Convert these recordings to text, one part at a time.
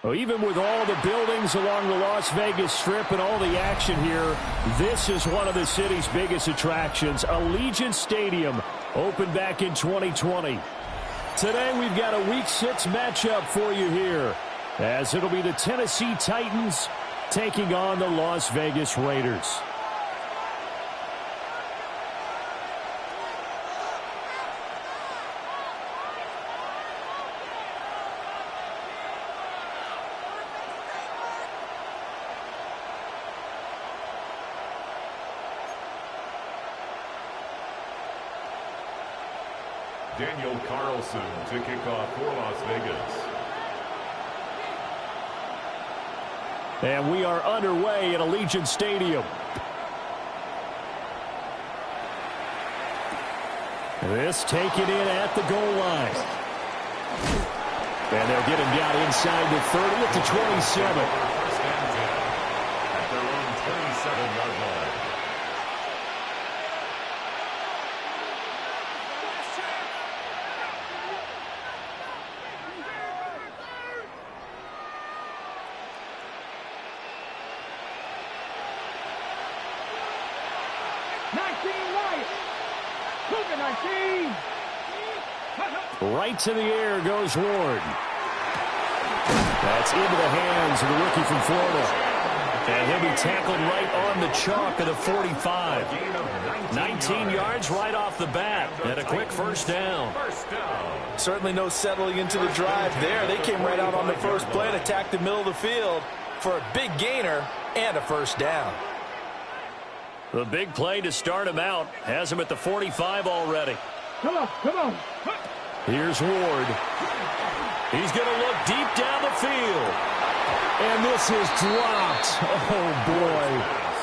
Well, even with all the buildings along the Las Vegas Strip and all the action here, this is one of the city's biggest attractions. Allegiant Stadium opened back in 2020. Today we've got a Week 6 matchup for you here, as it'll be the Tennessee Titans taking on the Las Vegas Raiders. Daniel Carlson to kick off for Las Vegas. And we are underway at Allegiant Stadium. This taken in at the goal line. And they'll get him down inside the 30 at the 27. At their own 27-yard line. Right to the air goes Ward. That's into the hands of the rookie from Florida. And he'll be tackled right on the chalk of the 45. 19 yards right off the bat. And a quick first down. Certainly no settling into the drive there. They came right out on the first play and attacked the middle of the field for a big gainer and a first down. The big play to start him out has him at the 45 already. Come on. Here's Ward. He's going to look deep down the field. And this is dropped. Oh, boy.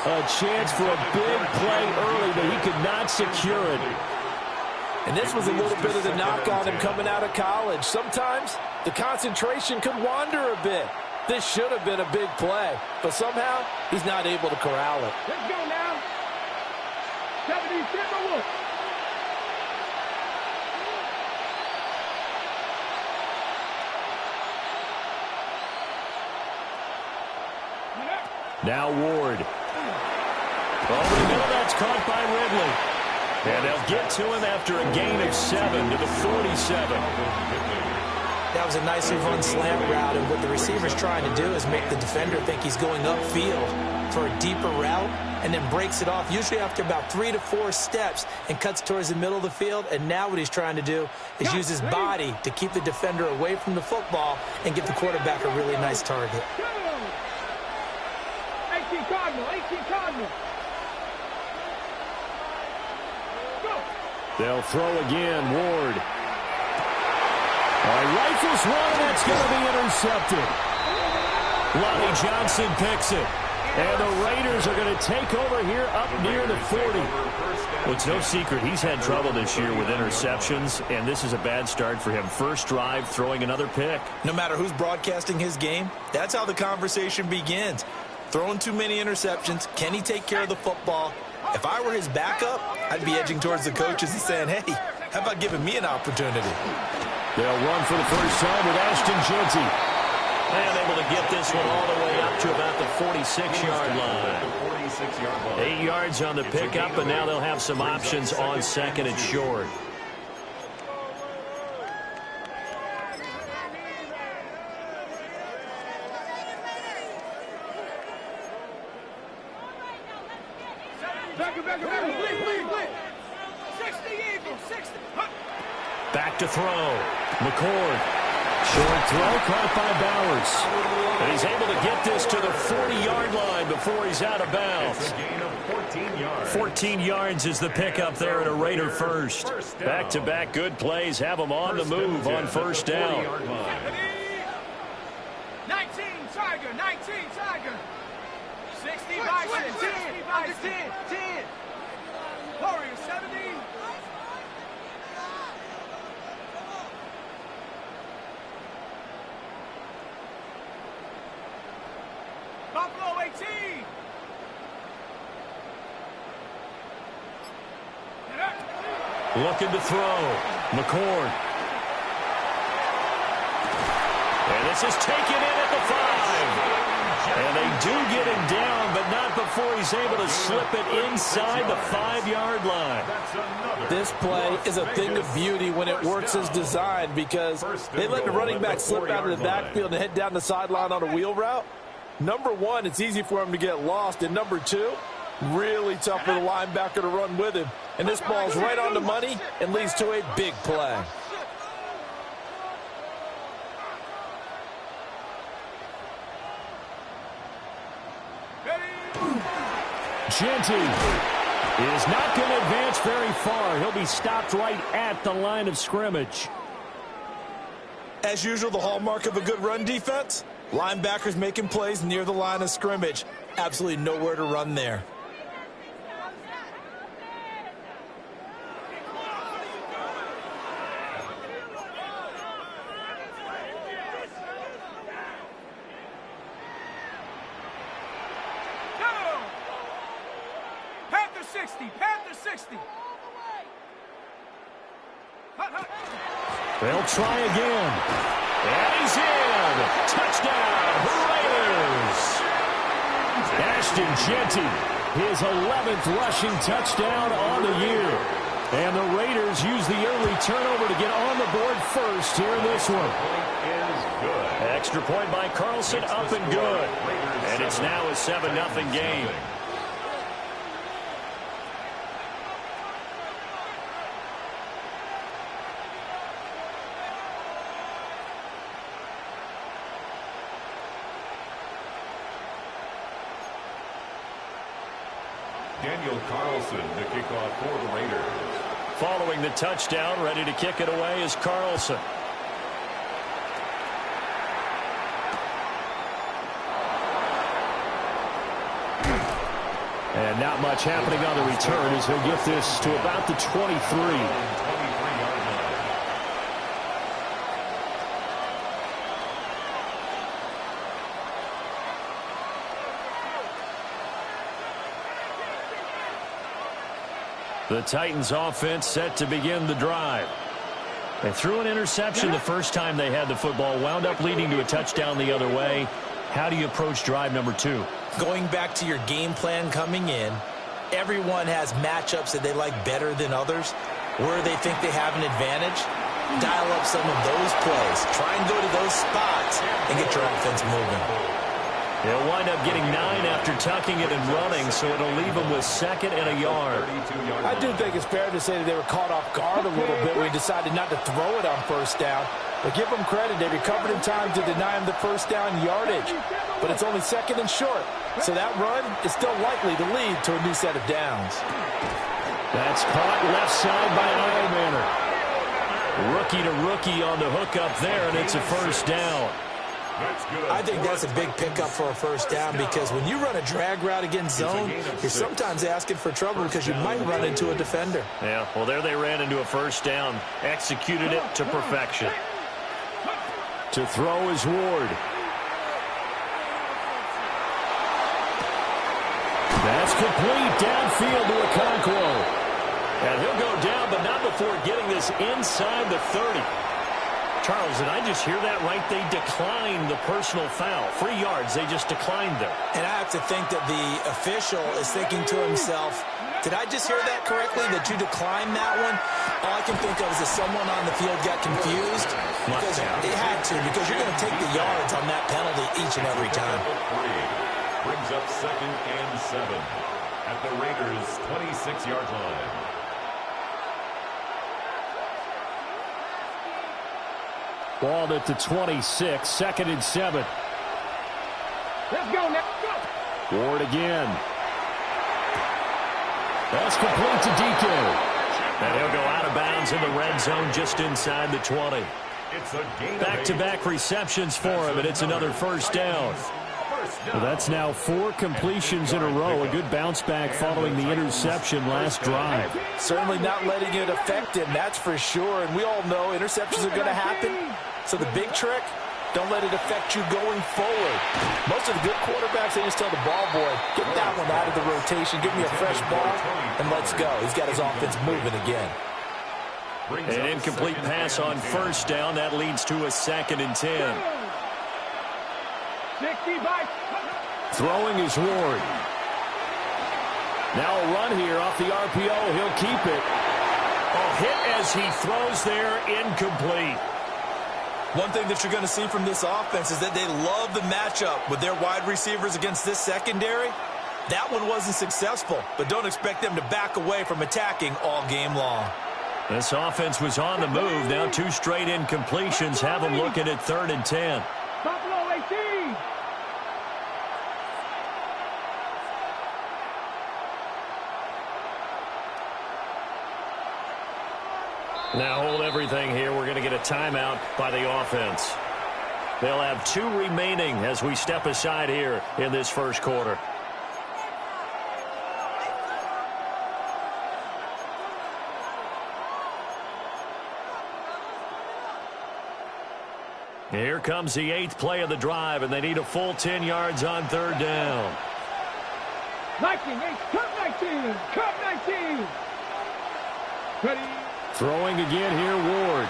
A chance for a big play early, but he could not secure it. And this was a little bit of the knock on him coming out of college. Sometimes the concentration could wander a bit. This should have been a big play, but somehow he's not able to corral it. Let's go now. 77. Now Ward. Over the middle, that's caught by Ridley. And they'll get to him after a gain of 7 to the 47. That was a nicely run slant route, and what the receiver's trying to do is make the defender think he's going upfield for a deeper route, and then breaks it off, usually after about 3 to 4 steps, and cuts towards the middle of the field. And now what he's trying to do is use his body to keep the defender away from the football and give the quarterback a really nice target. 18 Cardinal. Go. They'll throw again, Ward. Rifles one, that's going to be intercepted. Lonnie Johnson picks it. And the Raiders are going to take over here up near the 40. Well, it's no secret he's had trouble this year with interceptions, and this is a bad start for him. First drive, throwing another pick. No matter who's broadcasting his game, that's how the conversation begins. Throwing too many interceptions, can he take care of the football? If I were his backup, I'd be edging towards the coaches and saying, hey, how about giving me an opportunity? They'll run for the first time with Ashton Jeanty. And able to get this one all the way up to about the 46-yard line. 8 yards on the pickup, and now they'll have some options on second and short. Back to throw. McCord. Short throw caught by Bowers. And he's able to get this to the 40-yard line before he's out of bounds. It's a gain of 14 yards. 14 yards is the pickup there at a Raider first. Back-to-back good plays have them on the move on first down. 19 Tiger. 60 Bison. 10. Warriors 70. Buffalo 18. Looking to throw. McCord. And This is taken in at the 5. And they do get him down, but not before he's able to slip it inside the 5-yard line. This play is a thing of beauty when it works as designed, because they let the running back slip out of the backfield and head down the sideline on a wheel route. Number one, it's easy for him to get lost. And number two, really tough for the linebacker to run with him. And this ball's right on the money and leads to a big play. Genty is not going to advance very far. He'll be stopped right at the line of scrimmage. As usual, the hallmark of a good run defense, linebackers making plays near the line of scrimmage. Absolutely nowhere to run there. Panther 60. They'll try again. And he's in. Touchdown, Raiders. Ashton Genty, his 11th rushing touchdown on the year. And the Raiders use the early turnover to get on the board first here in this one. Extra point by Carlson, up and good. And it's now a 7-0 game. Daniel Carlson to kick off for the Raiders. Following the touchdown, ready to kick it away is Carlson. And not much happening on the return as he'll get this to about the 23. The Titans offense set to begin the drive. They threw an interception the first time they had the football, wound up leading to a touchdown the other way. How do you approach drive number 2? Going back to your game plan coming in, everyone has matchups that they like better than others. Where they think they have an advantage, dial up some of those plays. Try and go to those spots and get your offense moving. They'll wind up getting 9 after tucking it and running, so it'll leave them with 2nd and a yard. I do think it's fair to say that they were caught off guard a little bit when we decided not to throw it on first down. But give them credit. They recovered in time to deny him the first down yardage. But it's only 2nd and short. So that run is still likely to lead to a new set of downs. That's caught left side by Ironmanner. Rookie to rookie on the hook up there, and it's a first down. I think that's a big pickup for a first down, because when you run a drag route against zone, you're sometimes asking for trouble because you might run into a defender. Yeah, well, there they ran into a first down. Executed it to perfection. To throw is Ward. That's complete downfield to Okonkwo. And he'll go down, but not before getting this inside the 30. Charles, did I just hear that right? They declined the personal foul. 3 yards, they just declined them. And I have to think that the official is thinking to himself, did I just hear that correctly, that you declined that one? All I can think of is that someone on the field got confused. Because it had to, because you're going to take the yards on that penalty each and every time. Brings up 2nd and 7 at the Raiders' 26-yard line. Ball at the 26, 2nd and 7. Let's go now. Ward again. That's complete to DK. And he'll go out of bounds in the red zone just inside the 20. Back-to-back receptions for him, and it's another first down. Well, that's now 4 completions in a row. A good bounce back following the interception last drive. Certainly not letting it affect him, that's for sure. And we all know interceptions are going to happen. So the big trick, don't let it affect you going forward. Most of the good quarterbacks, they just tell the ball boy, get that one out of the rotation, give me a fresh ball, and let's go. He's got his offense moving again. An incomplete pass on first down. That leads to a 2nd and 10. 65. Throwing is Ward. Now a run here off the RPO. He'll keep it. A hit as he throws there, incomplete. One thing that you're going to see from this offense is that they love the matchup with their wide receivers against this secondary. That one wasn't successful, but don't expect them to back away from attacking all game long. This offense was on the move. Now 2 straight incompletions have them looking at 3rd and 10. Buffalo 18. Now hold everything here. We're going to get a timeout by the offense. They'll have 2 remaining as we step aside here in this first quarter. Here comes the 8th play of the drive, and they need a full 10 yards on 3rd down. 19, 8, cut 19, cut 19. Ready. Throwing again here, Ward.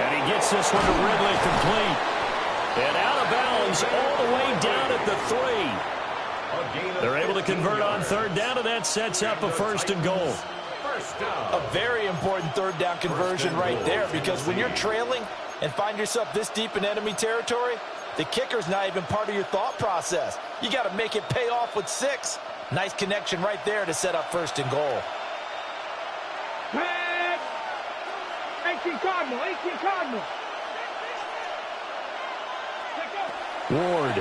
And he gets this one to Ridley complete. And out of bounds all the way down at the 3. They're able to convert on 3rd down, and that sets up a 1st and goal. A very important 3rd down conversion right there, because when you're trailing and find yourself this deep in enemy territory, the kicker's not even part of your thought process. You got to make it pay off with 6. Nice connection right there to set up 1st and goal. 18 Cardinal, 18 Cardinal. Ward.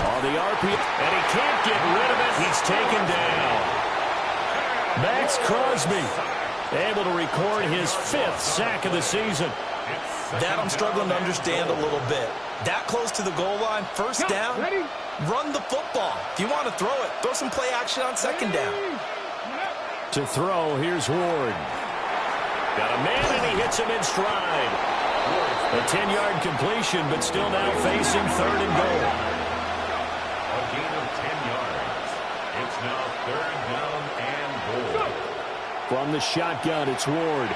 On the RPO, and he can't get rid of it. He's taken down. Max Crosby able to record his 5th sack of the season. That I'm struggling to understand a little bit. That close to the goal line, 1st down, run the football. If you want to throw it, throw some play action on 2nd down. To throw, here's Ward. Got a man, and he hits him in stride. A 10-yard completion, but still now facing 3rd and goal. A gain of 10 yards. It's now 3rd down and goal. From the shotgun, it's Ward.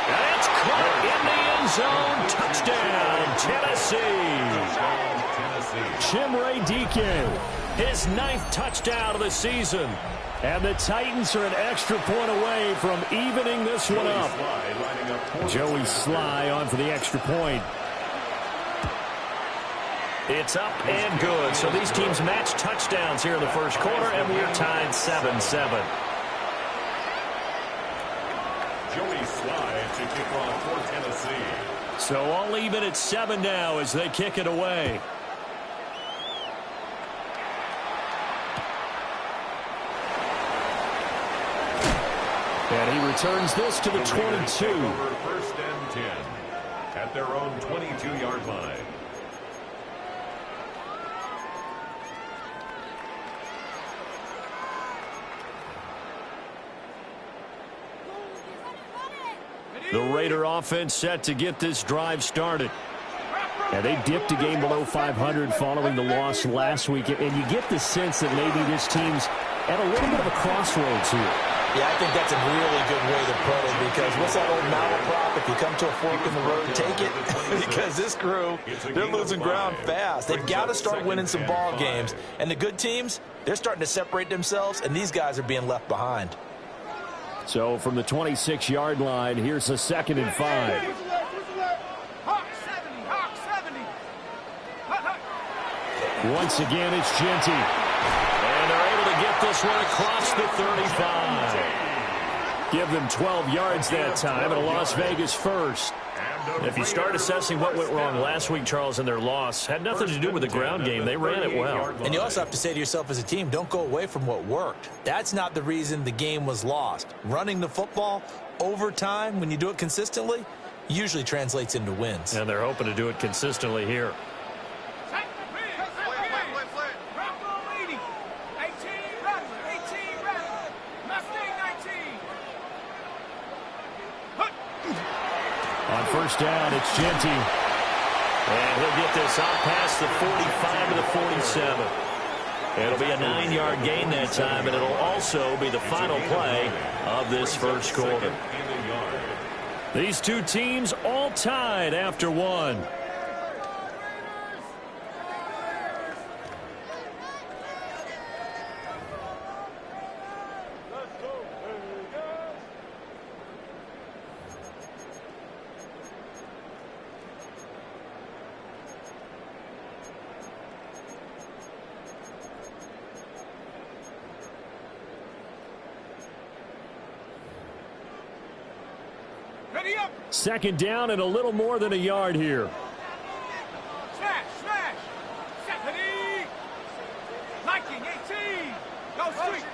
And it's caught in the end zone. Touchdown, Tennessee. Chimere Dike, his 9th touchdown of the season. And the Titans are an extra point away from evening this one up. Joey Sly on for the extra point. It's up and good. So these teams match touchdowns here in the first quarter, and we're tied 7-7. Joey Sly to kick off for Tennessee. So all even at 7 now as they kick it away. And he returns this to the 22. 1st and 10 at their own 22-yard line. The Raider offense set to get this drive started. And they dipped a game below 500 following the loss last week. And you get the sense that maybe this team's at a little bit of a crossroads here. Yeah, I think that's a really good way to put it, because what's that old malaprop? If you come to a fork in the road, take it. Because this crew, they're losing ground fast. They've got to start winning some ball games. And the good teams, they're starting to separate themselves, and these guys are being left behind. So from the 26-yard line, here's a 2nd and 5. Once again, it's Genty. And they're able to get this one across the 35. Give them 12 yards that time, and a Las Vegas 1st. If you start assessing what went wrong last week, Charles, in their loss, had nothing to do with the ground game. They ran it well. And you also have to say to yourself as a team, don't go away from what worked. That's not the reason the game was lost. Running the football over time, when you do it consistently, usually translates into wins. And they're hoping to do it consistently here. On 1st down, it's Genty. And he'll get this out past the 45 to the 47. It'll be a 9-yard gain that time, and it'll also be the final play of this first quarter. These two teams all tied after one. Second down and a little more than a yard here. Smash, smash. Stephanie. Liking 18. Go street.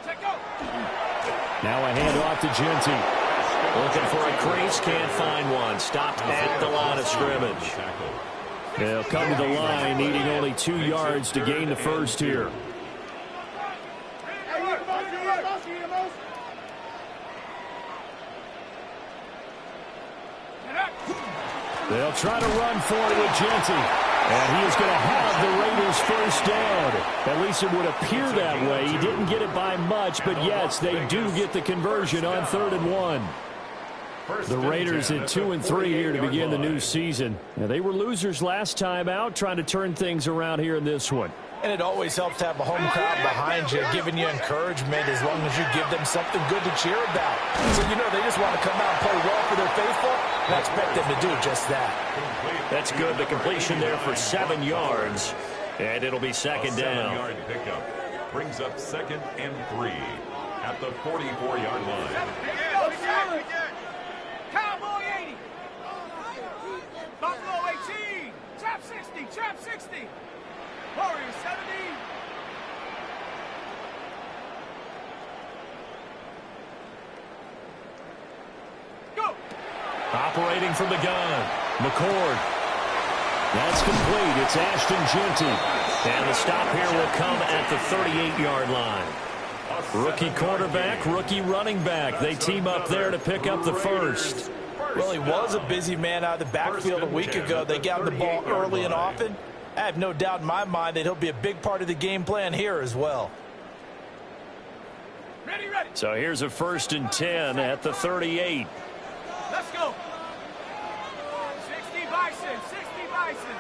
Check go. Now a handoff to Genty. Looking for a crease, can't find one. Stopped at the line of scrimmage. They'll come to the line, needing only 2 yards to gain the first here. They'll try to run for it with Genty. And he is going to have the Raiders first down. At least it would appear that way. He didn't get it by much, but yes, they do get the conversion on 3rd and 1. The Raiders at 2-3 here to begin the new season. Now, they were losers last time out, trying to turn things around here in this one. And it always helps to have a home crowd behind you, giving you encouragement as long as you give them something good to cheer about. So, you know, they just want to come out and play well for their faithful, and I expect them to do just that. That's good. The completion there for 7 yards, and it'll be second down. 7-yard pickup brings up 2nd and 3 at the 44-yard line. Cowboy 80. Buffalo 18. Trap 60. Trap 60. Warriors 70. Go. Operating from the gun. McCord. That's complete. It's Ashton Genty. And the stop here will come at the 38-yard line. Rookie quarterback, rookie running back. They team up there to pick up the first. Well, he was a busy man out of the backfield a week ago. They got him the ball early and often. I have no doubt in my mind that he'll be a big part of the game plan here as well. Ready, ready. So here's a 1st and 10 at the 38. Let's go. 60 Bison. 60 Bison.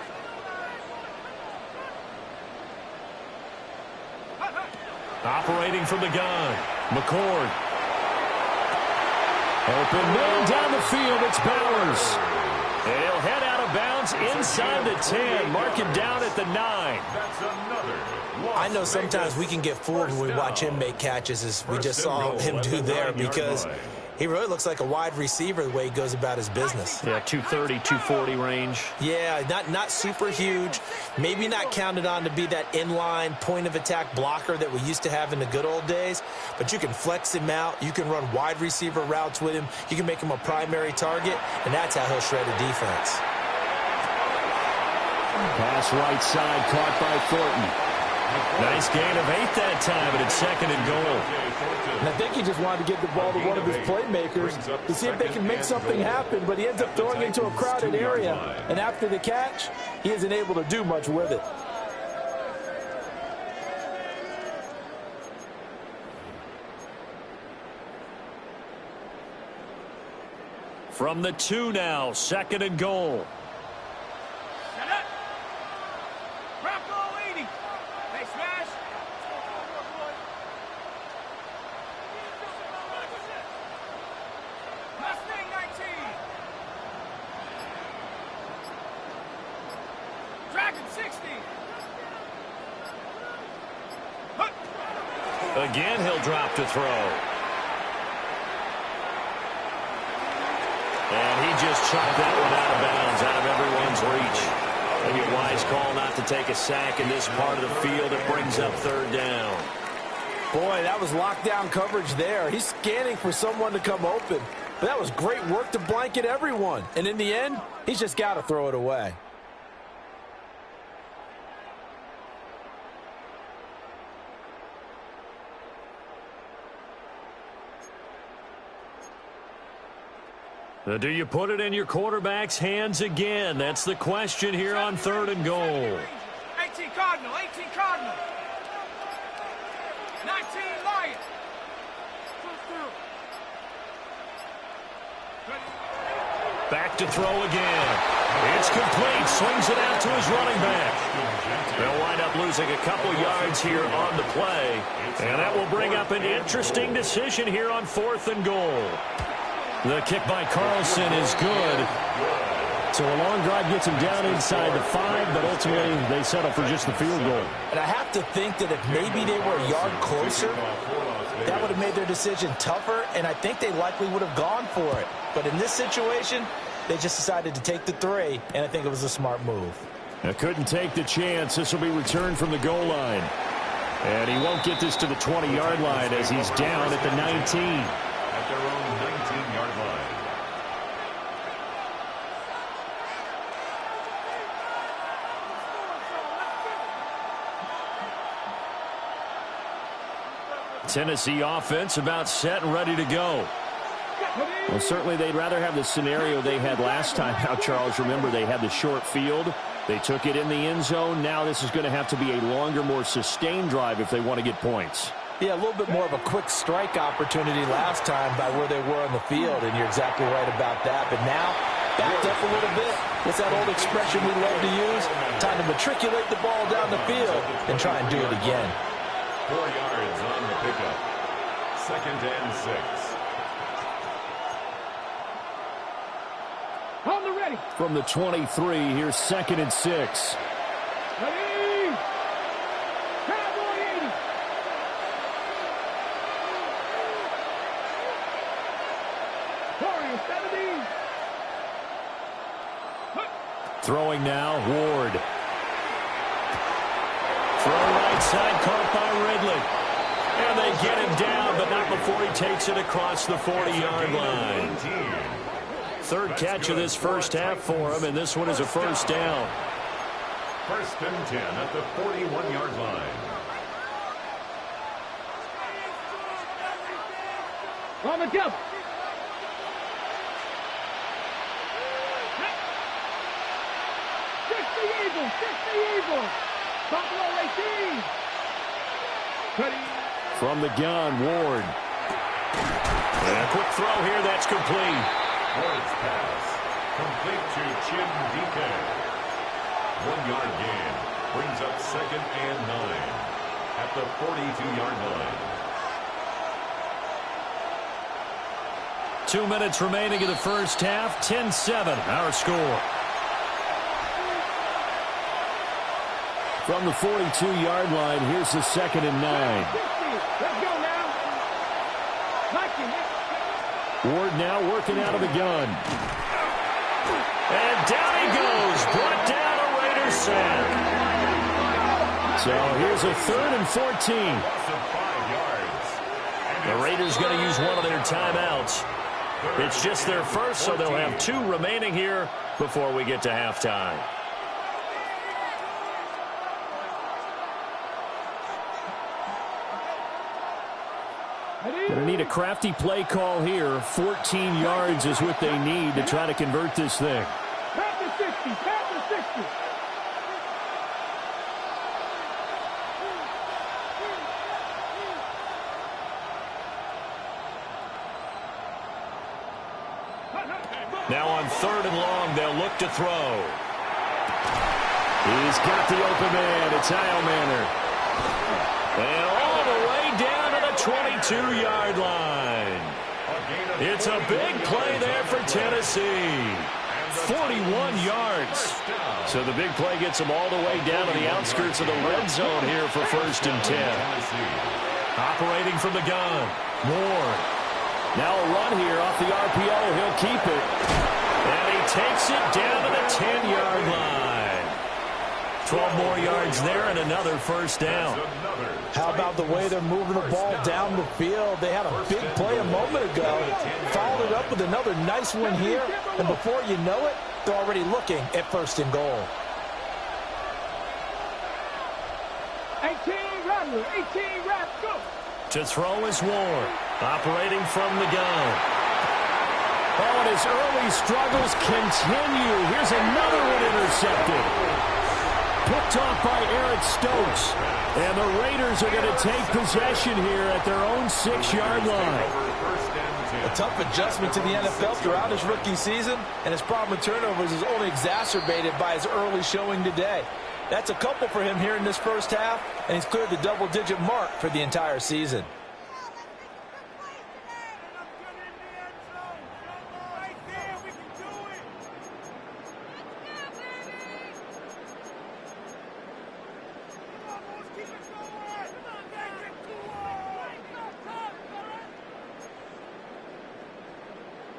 Operating from the gun. McCord. Open man down the field. It's Bowers. And he'll head out of bounds inside the 10. Mark him down at the 9. That's another. I know sometimes we can get fooled when we watch him make catches, as we just saw him do there, because he really looks like a wide receiver the way he goes about his business. Yeah, 230, 240 range. Yeah, not super huge. Maybe not counted on to be that inline point-of-attack blocker that we used to have in the good old days. But you can flex him out. You can run wide receiver routes with him. You can make him a primary target, and that's how he'll shred a defense. Pass right side, caught by Thornton. Nice gain of 8 that time, but it's 2nd and goal. And I think he just wanted to give the ball to one of his playmakers to see if they can make something happen, but he ends up throwing into a crowded area, and after the catch, he isn't able to do much with it. From the 2 now, 2nd and goal. Set up. Bronco 80. They smash. Mustang 19. Dragon 60. Again, he'll drop to throw. And he just chopped that one out of bounds, out of everyone's reach. Maybe a wise call not to take a sack in this part of the field. It brings up 3rd down. Boy, that was lockdown coverage there. He's scanning for someone to come open. But that was great work to blanket everyone. And in the end, he's just got to throw it away. Do you put it in your quarterback's hands again? That's the question here on 3rd and goal. 18 Cardinal, 18 Cardinal. 19. Back to throw again. It's complete. Swings it out to his running back. They'll wind up losing a couple yards here on the play. And that will bring up an interesting decision here on 4th and goal. The kick by Carlson is good. So a long drive gets him down inside the 5, but ultimately they settle for just the field goal. And I have to think that if maybe they were a yard closer, that would have made their decision tougher, and I think they likely would have gone for it. But in this situation, they just decided to take the 3, and I think it was a smart move. Now couldn't take the chance. This will be returned from the goal line. And he won't get this to the 20-yard line as he's down at the 19. At their own 19-yard line. Tennessee offense about set and ready to go. Well, certainly they'd rather have the scenario they had last time out, Charles. Remember, they had the short field. They took it in the end zone. Now this is going to have to be a longer, more sustained drive if they want to get points. Yeah, a little bit more of a quick strike opportunity last time by where they were on the field, and you're exactly right about that. But now, backed up a little bit. What's that old expression we love to use? Time to matriculate the ball down the field and try and do it again. 4 yards on the pickup. 2nd and 6. On the ready. From the 23, here's 2nd and 6. Ready. Cowboy 80. Warriors 70. Throwing now, Ward. Throw right side, caught by Ridley. And they get him down, but not before he takes it across the 40-yard line. 3rd catch of this first half for him, and this one is a first down. 1st and 10 at the 41-yard line. On the jump. Kick the Eagles. Kick the Eagles. Buffalo 18. Ready. From the gun, Ward. And a quick throw here, that's complete. Ward's pass. Complete to Chim DK. 1-yard gain. Brings up 2nd and 9 at the 42-yard line. 2 minutes remaining in the first half. 10-7, our score. From the 42-yard line, here's the 2nd and 9. Let's go now. Ward now working out of the gun. And down he goes. Brought down a Raiders sack. So here's a 3rd and 14. The Raiders going to use one of their timeouts. It's just their first, so they'll have 2 remaining here before we get to halftime. Going to need a crafty play call here. 14 yards is what they need to try to convert this thing. Back to 60. Back to 60. Now on 3rd and long, they'll look to throw. He's got the open man. It's Heilmanner. And all the way down to the 22-yard line. It's a big play there for Tennessee. 41 yards. So the big play gets them all the way down to the outskirts of the red zone here for 1st and 10. Operating from the gun. Ward. Now a run here off the RPO. He'll keep it. And he takes it down to the 10-yard line. 12 more yards there and another first down. How about the way they're moving the ball down the field? They had a big play a moment ago. Followed it up with another nice one here. And before you know it, they're already looking at 1st and goal. 18 Rattler. 18 Rattler. Go. To throw is Ward. Operating from the gun. Oh, and his early struggles continue. Here's another one intercepted. Picked off by Eric Stokes. And the Raiders are going to take possession here at their own 6-yard line. A tough adjustment to the NFL throughout his rookie season, and his problem with turnovers is only exacerbated by his early showing today. That's a couple for him here in this first half, and he's cleared the double-digit mark for the entire season.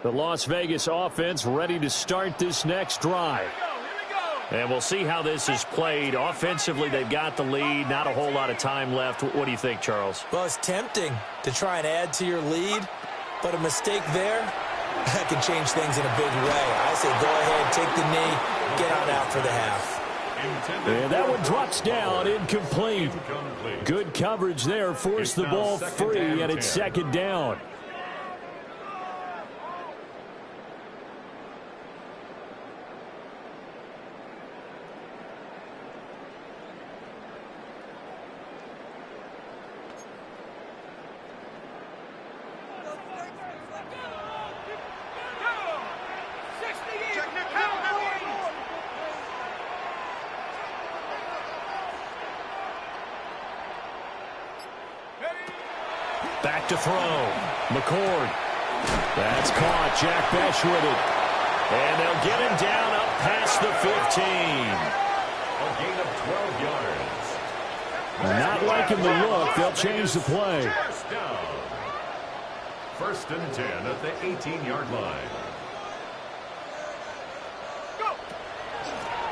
The Las Vegas offense ready to start this next drive. And we'll see how this is played. Offensively, they've got the lead. Not a whole lot of time left. What do you think, Charles? Well, it's tempting to try and add to your lead, but a mistake there, that can change things in a big way. I say go ahead, take the knee, get on out for the half. And that one drops down, incomplete. Good coverage there, forced the ball free, and it's second down. Back to throw. McCord. That's caught. Jack Besh with it. And they'll get him down up past the 15. A gain of 12 yards. Not liking the look. They'll change the play. First and 10 at the 18-yard line.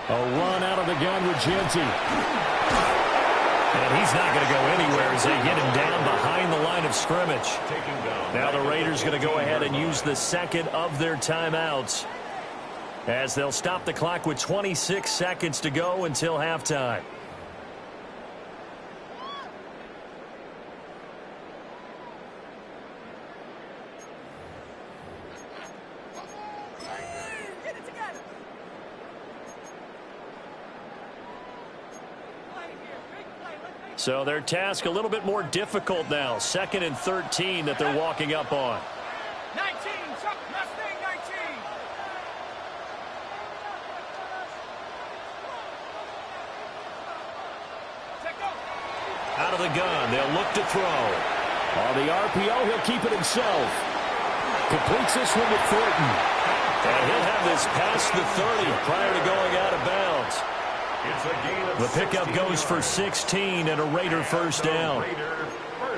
A run out of the gun with Genty. And he's not going to go anywhere as they get him down behind the line of scrimmage. Now the Raiders going to go ahead and use the second of their timeouts as they'll stop the clock with 26 seconds to go until halftime. So their task a little bit more difficult now. 2nd and 13 that they're walking up on. 19, Mustang 19. Out of the gun, they'll look to throw. On the RPO, he'll keep it himself. Completes this one to Thornton. And he'll have this past the 30 prior to going out of bounds. The pickup goes for 16 and a Raider first down.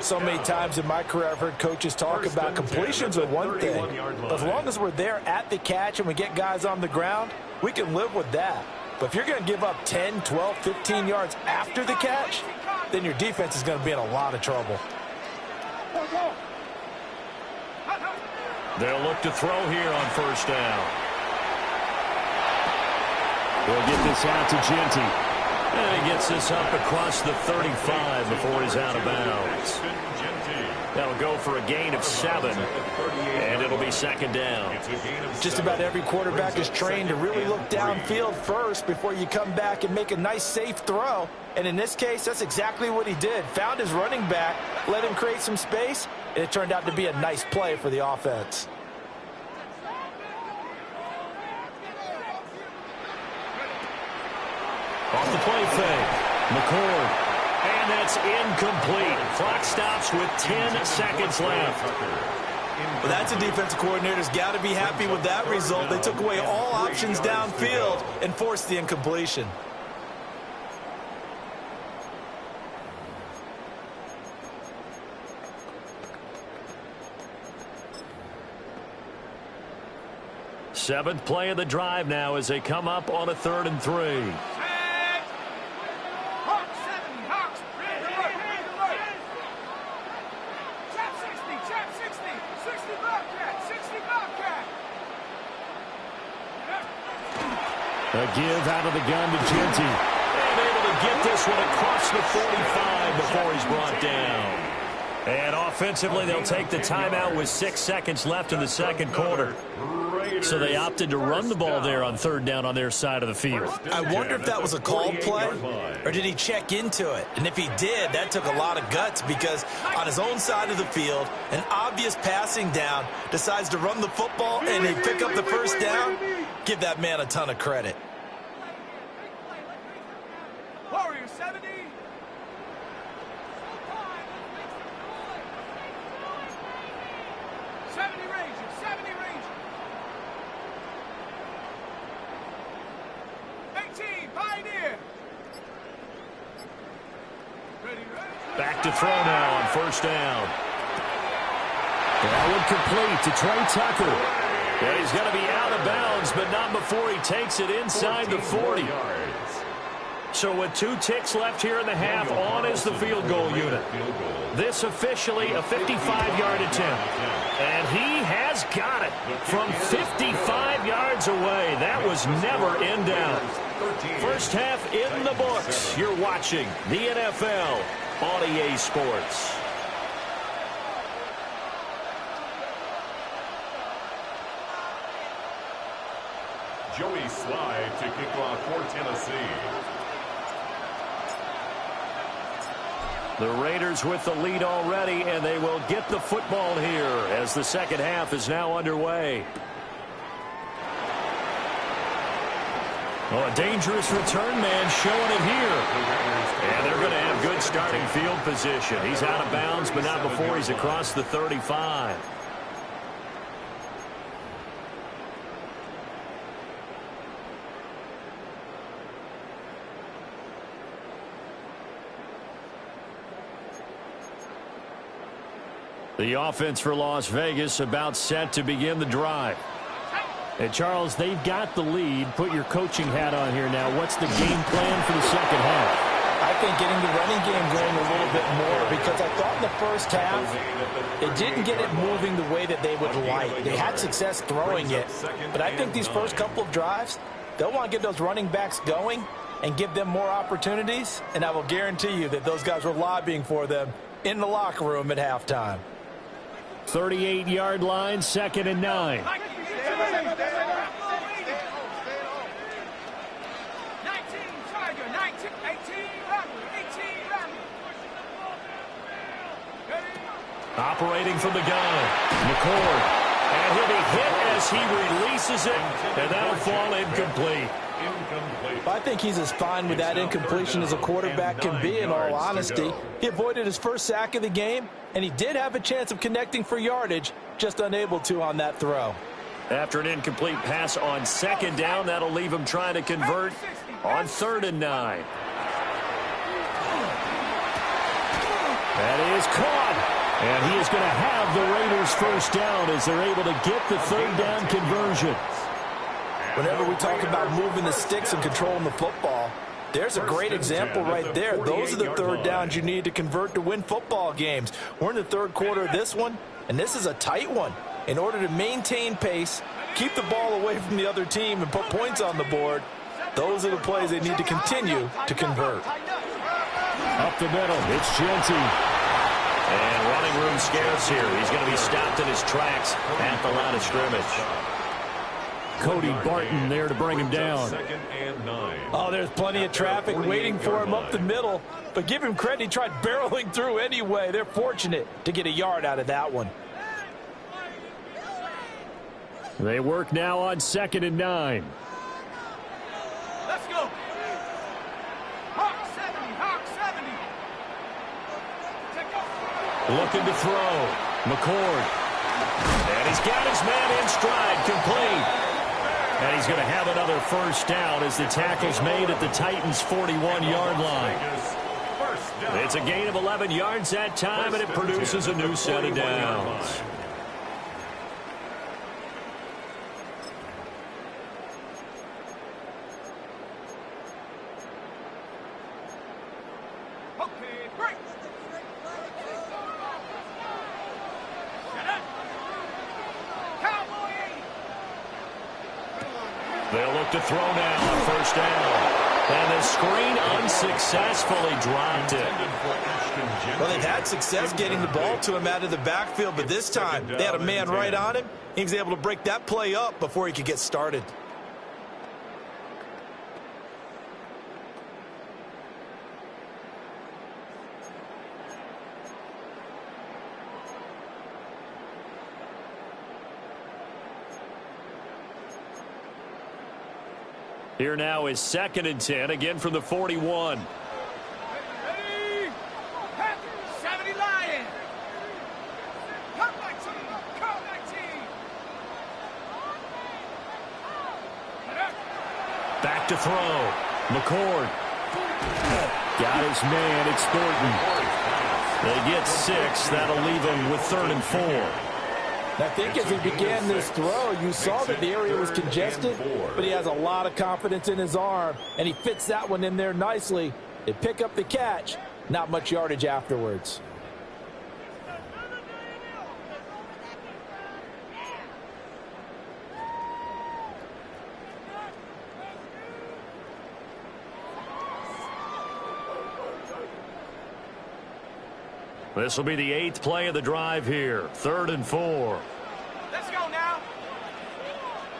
So many times in my career I've heard coaches talk about completions are one thing, but as long as we're there at the catch and we get guys on the ground, we can live with that. But if you're going to give up 10, 12, 15 yards after the catch, then your defense is going to be in a lot of trouble. They'll look to throw here on first down. They'll get this out to Genty. And he gets this up across the 35 before he's out of bounds. That'll go for a gain of 7, and it'll be second down. Just about every quarterback is trained to really look downfield first before you come back and make a nice, safe throw. And in this case, that's exactly what he did. Found his running back, let him create some space, and it turned out to be a nice play for the offense. Off the play fake. McCord. And that's incomplete. Clock stops with 10 seconds left. Well, that's a defensive coordinator's got to be happy with that result. They took away all options downfield and forced the incompletion. Seventh play of the drive now as they come up on a 3rd and 3. A give out of the gun to Genty. And able to get this one across the 45 before he's brought down. And offensively, they'll take the timeout with 6 seconds left in the second quarter. So they opted to run the ball there on third down on their side of the field. I wonder if that was a called play, or did he check into it? And if he did, that took a lot of guts, because on his own side of the field, an obvious passing down, decides to run the football and they pick up the first down. Give that man a ton of credit. Warriors 70. 70 Rangers, 70 Rangers. 18 Pioneer. Ready, ready. Back to throw now on first down. That one complete to Trey Tucker. Yeah, he's going to be out of bounds, but not before he takes it inside the 40. So with 2 ticks left here in the half, on is the field goal unit. This officially a 55-yard attempt. And he has got it from 55 yards away. That was never in doubt. First half in the books. You're watching the NFL on EA Sports. Joey Slide to kick off for Tennessee. The Raiders with the lead already, and they will get the football here as the second half is now underway. Oh, a dangerous return man showing it here. And they're going to have good starting field position. He's out of bounds, but not before he's across the 35. The offense for Las Vegas about set to begin the drive. And Charles, they've got the lead. Put your coaching hat on here now. What's the game plan for the second half? I think getting the running game going a little bit more, because I thought in the first half it didn't get it moving the way that they would like. They had success throwing it, but I think these first couple of drives, they'll want to get those running backs going and give them more opportunities, and I will guarantee you that those guys were lobbying for them in the locker room at halftime. 38-yard line, 2nd and 9. 19, Tiger, 19, 18, Raptor, 18, Raptor. Operating from the gun, McCord. And he'll be hit as he releases it, and that'll fall incomplete. I think he's as fine with that incompletion as a quarterback can be, in all honesty. He avoided his first sack of the game, and he did have a chance of connecting for yardage, just unable to on that throw. After an incomplete pass on 2nd down, that'll leave him trying to convert on 3rd and 9. That is caught. And he is going to have the Raiders first down as they're able to get the 3rd down conversion. Whenever we talk about moving the sticks and controlling the football, there's a great example right there. Those are the 3rd downs you need to convert to win football games. We're in the 3rd quarter of this one, and this is a tight one. In order to maintain pace, keep the ball away from the other team, and put points on the board, those are the plays they need to continue to convert. Up the middle, it's Genty. And running room scarce here. He's going to be stopped in his tracks at the line of scrimmage. Cody Barton there to bring him down. 2nd and 9. Oh, there's plenty of traffic waiting for him up the middle. But give him credit, he tried barreling through anyway. They're fortunate to get a yard out of that one. They work now on 2nd and 9. Let's go. Hawk 70, Hawk 70. Take off. Looking to throw. McCord. And he's got his man in stride, complete. And he's going to have another first down as the tackle's made at the Titans' 41-yard line. It's a gain of 11 yards that time, and it produces a new set of downs. Okay, break. They'll look to throw now on first down. And the screen unsuccessfully dropped it. Well, they've had success getting the ball to him out of the backfield, but this time they had a man right on him. He was able to break that play up before he could get started. Here now is 2nd and 10, again from the 41. Ready? 70 Lions. Come my team. Come my team. Back to throw. McCord. Got his man. It's Thornton. They get 6. That'll leave him with 3rd and 4. I think as he began this throw, you saw that the area was congested, but he has a lot of confidence in his arm, and he fits that one in there nicely. They pick up the catch, not much yardage afterwards. This will be the 8th play of the drive here. 3rd and 4. Let's go now.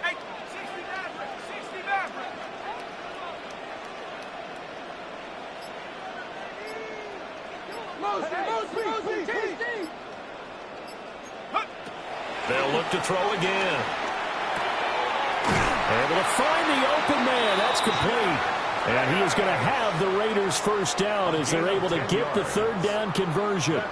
Hey, 60 Maverick. 60 Maverick. Motion. They'll look to throw again. Able to find the open man. That's complete. And he is going to have the Raiders first down as they're able to get the 3rd down conversion.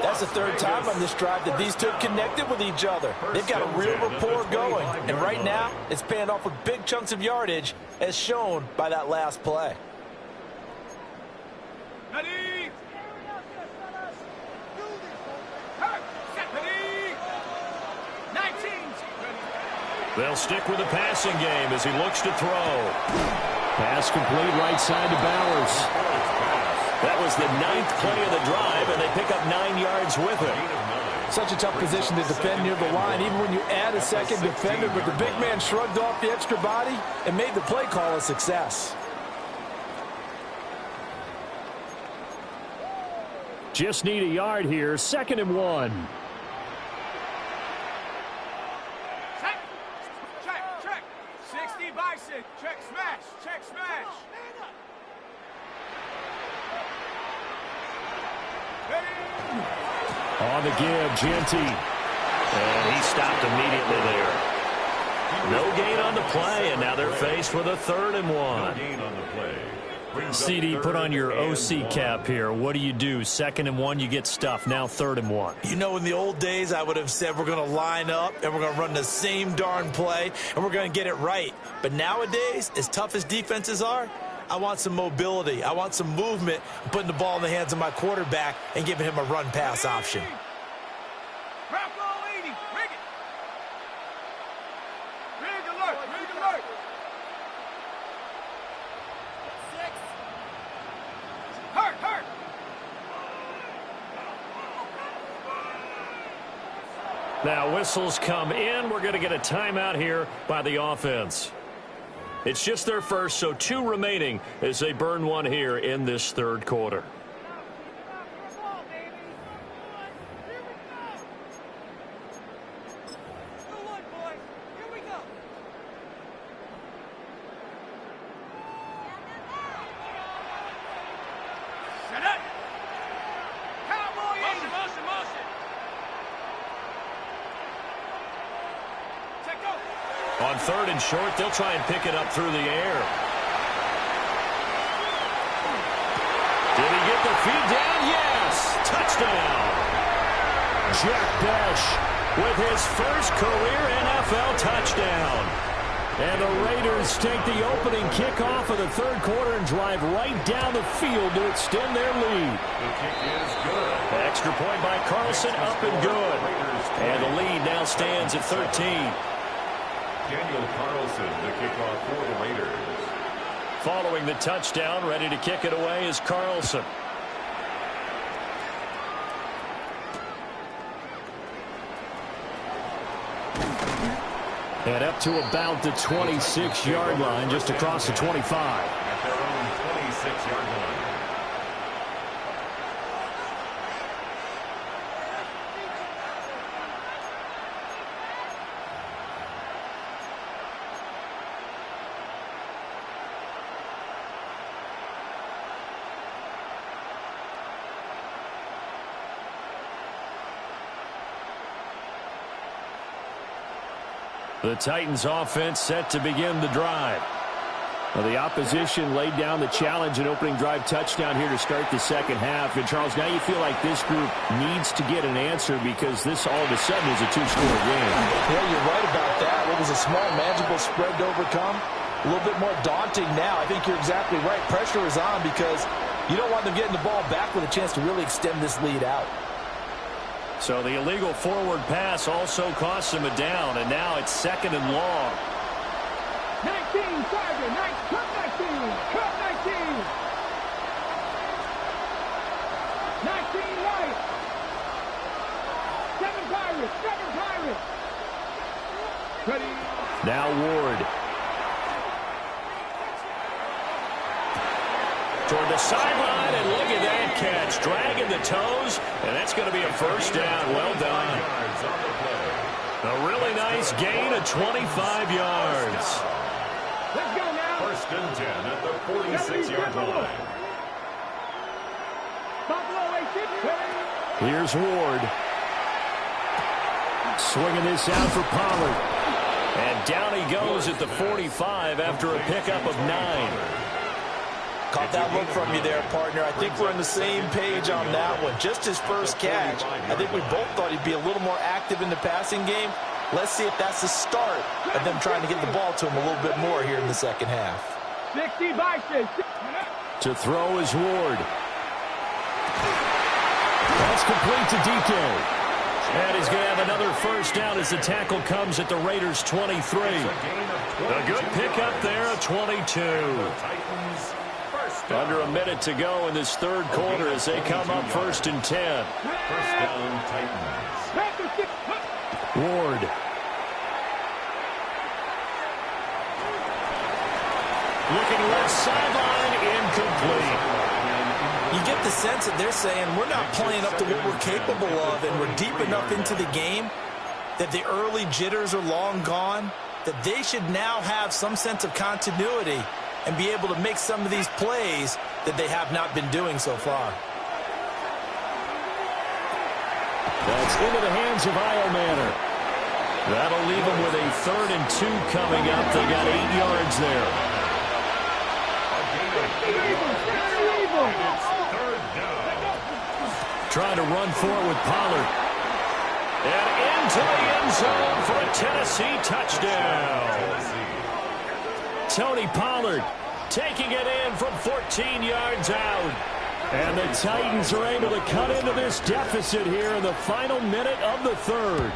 That's the 3rd time on this drive that these two have connected with each other. They've got a real rapport going. And right now, it's paying off with big chunks of yardage, as shown by that last play. Ready? Ready? 19. They'll stick with the passing game as he looks to throw. Pass complete right side to Bowers. That was the 9th play of the drive, and they pick up 9 yards with it. Such a tough position to defend near the line, even when you add a second defender, but the big man shrugged off the extra body and made the play call a success. Just need a yard here. 2nd and 1. Check. 60 Bison. Check smash. On the give, Genty. And he stopped immediately there. No gain on the play, and now they're faced with a 3rd and 1. CD, put on your OC cap here. What do you do? 2nd and 1, you get stuffed. Now 3rd and 1. You know, in the old days, I would have said we're going to line up and we're going to run the same darn play and we're going to get it right. But nowadays, as tough as defenses are, I want some mobility. I want some movement, putting the ball in the hands of my quarterback and giving him a run-pass option. Now whistles come in. We're going to get a timeout here by the offense. It's just their first, so 2 remaining as they burn one here in this 3rd quarter. On 3rd and short, they'll try and pick it up through the air. Did he get the feed down? Yes! Touchdown! Jack Besh with his first career NFL touchdown. And the Raiders take the opening kickoff of the 3rd quarter and drive right down the field to extend their lead. The kick is good. Extra point by Carlson, up and good. And the lead now stands at 13. Daniel Carlson, the kickoff for the Raiders. Following the touchdown, ready to kick it away is Carlson. And up to about the 26-yard line, just across the 25. At their own 26-yard line. The Titans offense set to begin the drive. Well, the opposition laid down the challenge and opening drive touchdown here to start the second half. And, Charles, now you feel like this group needs to get an answer because this all of a sudden is a two-score game. Yeah, you're right about that. What was a small, manageable spread to overcome? A little bit more daunting now. I think you're exactly right. Pressure is on because you don't want them getting the ball back with a chance to really extend this lead out. So the illegal forward pass also costs him a down, and now it's second and long. 19, Sergeant, cut 19, cut 19. 19 right. 7 Pirates, 7 Pirates. Ready. Now Ward. Toward the sideline, and look at that catch. Dragging the toes, and that's going to be a first down. Well done. A really nice gain of 25 yards. Let's go now. First and 10 at the 46-yard line. Buffalo 18. Here's Ward. Swinging this out for Pollard. And down he goes at the 45 after a pickup of 9. Caught that look from you there, partner. I think we're on the same page on that one. Just his first catch. I think we both thought he'd be a little more active in the passing game. Let's see if that's the start of them trying to get the ball to him a little bit more here in the second half. 60 Vices. To throw is Ward. That's complete to DK. And he's going to have another first down as the tackle comes at the Raiders' 23. A good pickup there, a 22. Under a minute to go in this third quarter as they come up first and 10. First down, Titans. Ward. Looking left sideline, incomplete. You get the sense that they're saying we're not playing up to what we're capable of, and we're deep enough into the game that the early jitters are long gone, that they should now have some sense of continuity and be able to make some of these plays that they have not been doing so far. That's into the hands of Iomanner. That'll leave them with a 3rd and 2 coming up. They got 8 yards there. Trying to run forward with Pollard. And into the end zone for a Tennessee touchdown. Tony Pollard taking it in from 14 yards out. And the Titans are able to cut into this deficit here in the final minute of the third.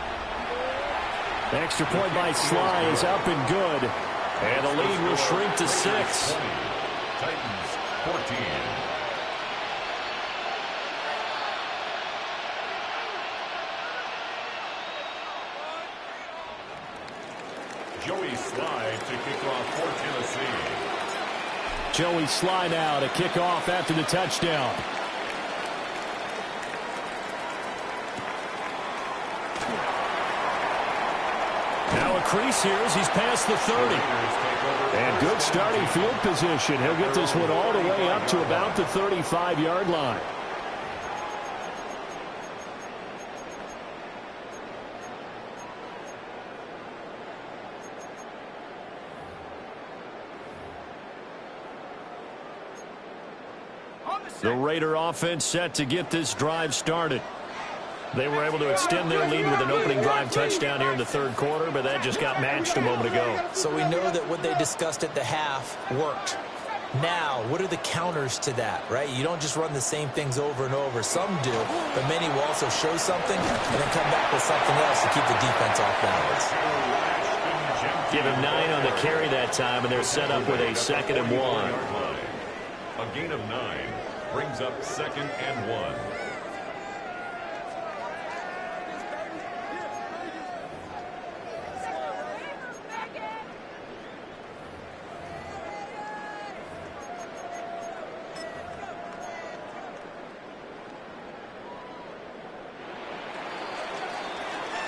Extra point by Sly is up and good. And the lead will shrink to 6. Titans 14. Joey Sly to kick off for Tennessee. Joey Sly now to kick off after the touchdown. Now a crease here as he's past the 30. And good starting field position. He'll get this one all the way up to about the 35-yard line. The Raider offense set to get this drive started. They were able to extend their lead with an opening drive touchdown here in the third quarter, but that just got matched a moment ago. So we know that what they discussed at the half worked. Now, what are the counters to that, right? You don't just run the same things over and over. Some do, but many will also show something and then come back with something else to keep the defense off balance. Give him 9 on the carry that time, and they're set up with a 2nd and 1. A gain of 9 brings up 2nd and 1.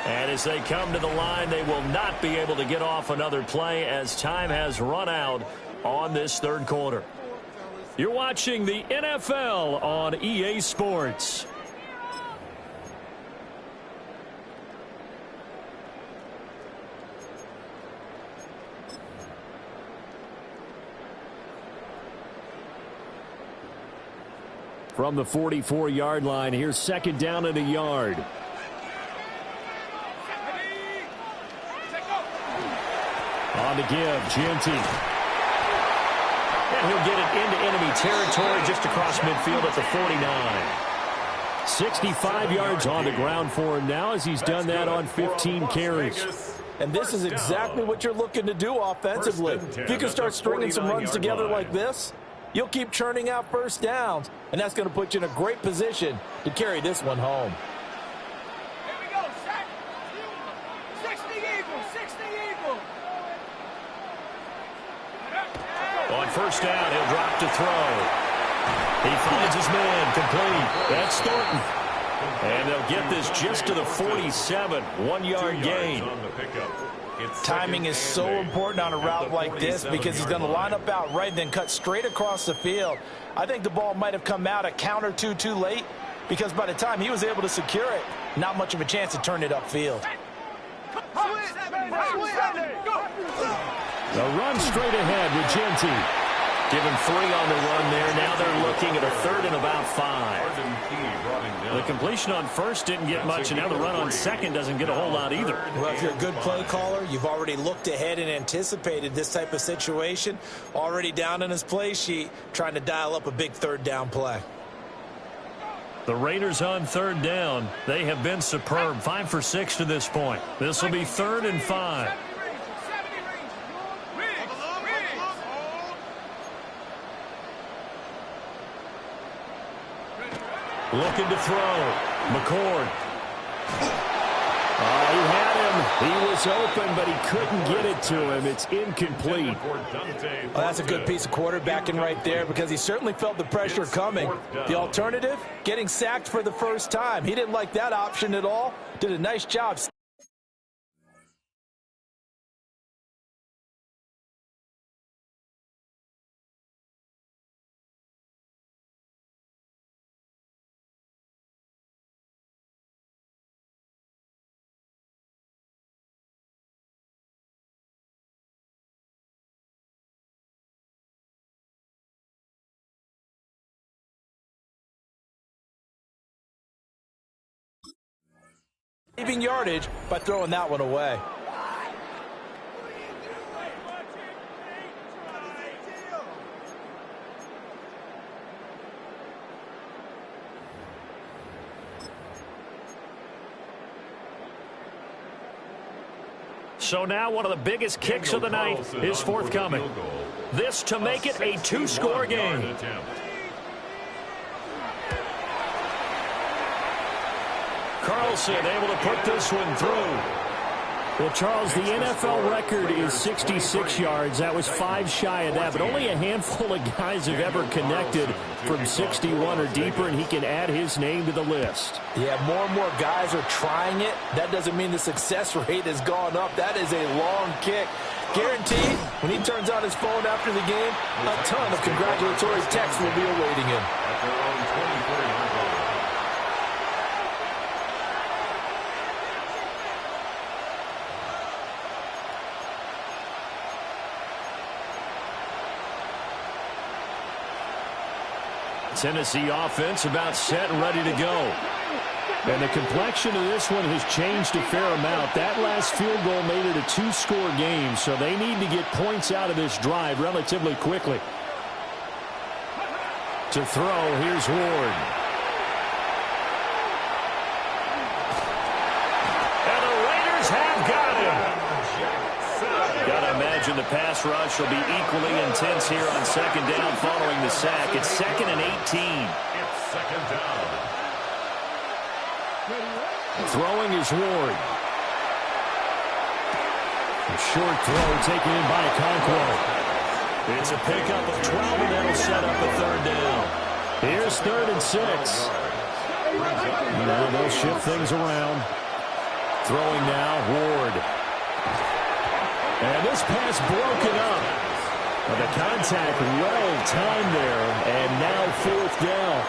And as they come to the line, they will not be able to get off another play as time has run out on this third quarter. You're watching the NFL on EA Sports. From the 44-yard line, here's second down and a yard. On the give, Genty. And he'll get it into enemy territory just across midfield at the 49. 65 yards on the ground for him now as he's done that on 15 carries. And this is exactly what you're looking to do offensively. If you can start stringing some runs together like this, you'll keep churning out first downs, and that's going to put you in a great position to carry this one home. Here we go, set. 60 Eagles, 60 Eagles. On first down, he'll drop to throw. He finds his man, complete. That's Thornton. And they'll get this just to the 47, 1-yard gain. Timing is so important on a route like this because he's going to line up out right and then cut straight across the field. I think the ball might have come out a count or two too late because by the time he was able to secure it, not much of a chance to turn it upfield. The run straight ahead with Genty. Give him 3 on the run there. Now they're looking at a third and about 5. The completion on first didn't get much, and now the run on second doesn't get a whole lot either. Well, if you're a good play caller, you've already looked ahead and anticipated this type of situation. Already down in his play sheet, trying to dial up a big third down play. The Raiders on third down. They have been superb. 5 for 6 to this point. This will be 3rd and 5. Looking to throw. McCord. Oh, he had him. He was open, but he couldn't get it to him. It's incomplete. Well, that's a good piece of quarterbacking right there because he certainly felt the pressure coming. The alternative, getting sacked for the first time. He didn't like that option at all. Did a nice job. Saving yardage by throwing that one away. So now one of the biggest kicks of the night is forthcoming. This to make it a 2-score game. Carlson able to put this one through. Well, Charles, the NFL record is 66 yards. That was 5 shy of that, but only a handful of guys have ever connected from 61 or deeper, and he can add his name to the list. Yeah, more and more guys are trying it. That doesn't mean the success rate has gone up. That is a long kick. Guaranteed, when he turns on his phone after the game, a ton of congratulatory texts will be awaiting him. Tennessee offense about set and ready to go. And the complexion of this one has changed a fair amount. That last field goal made it a 2-score game, so they need to get points out of this drive relatively quickly. To throw, here's Ward. And the Raiders have got him. Gotta imagine the pass rush will be equally intense here on second down following the sack. It's 2nd and 18. It's second down. Throwing is Ward. A short throw taken in by Conquo. It's a pickup of 12, and that'll set up a third down. Here's 3rd and 6. Now they'll shift things around. Throwing now, Ward. And this pass broken up. Well, the contact well timed there, and now fourth down.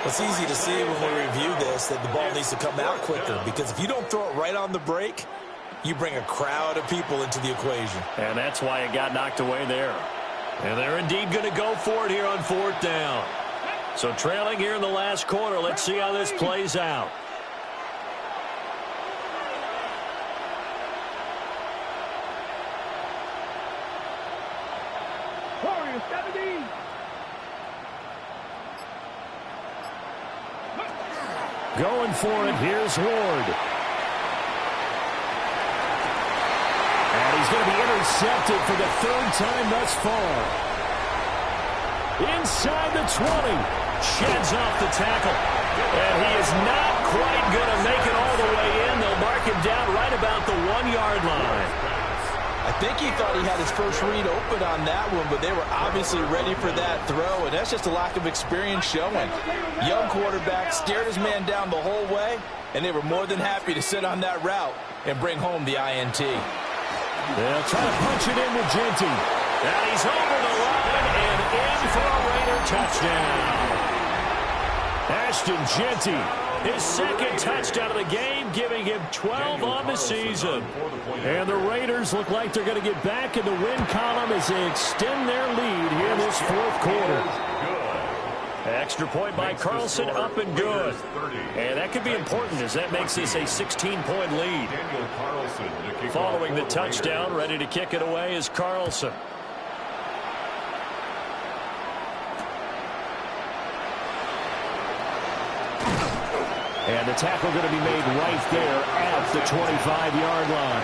It's easy to see when we review this that the ball needs to come out quicker, because if you don't throw it right on the break, you bring a crowd of people into the equation. And that's why it got knocked away there. And they're indeed going to go for it here on fourth down. So trailing here in the last quarter. Let's see how this plays out. Warriors 70. Going for it, here's Ward. And he's going to be intercepted for the third time thus far. Inside the 20. Sheds off the tackle. And he is not quite going to make it all the way in. They'll mark him down right about the 1-yard line. I think he thought he had his first read open on that one, but they were obviously ready for that throw, and that's just a lack of experience showing. Young quarterback steered his man down the whole way, and they were more than happy to sit on that route and bring home the INT. They'll try to punch it in with Genty. And he's over the line and in for a Raider touchdown. Ashton Genty, his second touchdown of the game, giving him 12 on the season. And the Raiders look like they're going to get back in the win column as they extend their lead here this fourth quarter. Extra point by Carlson, up and good. And that could be important as that makes this a 16-point lead. Following the touchdown, ready to kick it away is Carlson. And the tackle going to be made right there at the 25-yard line.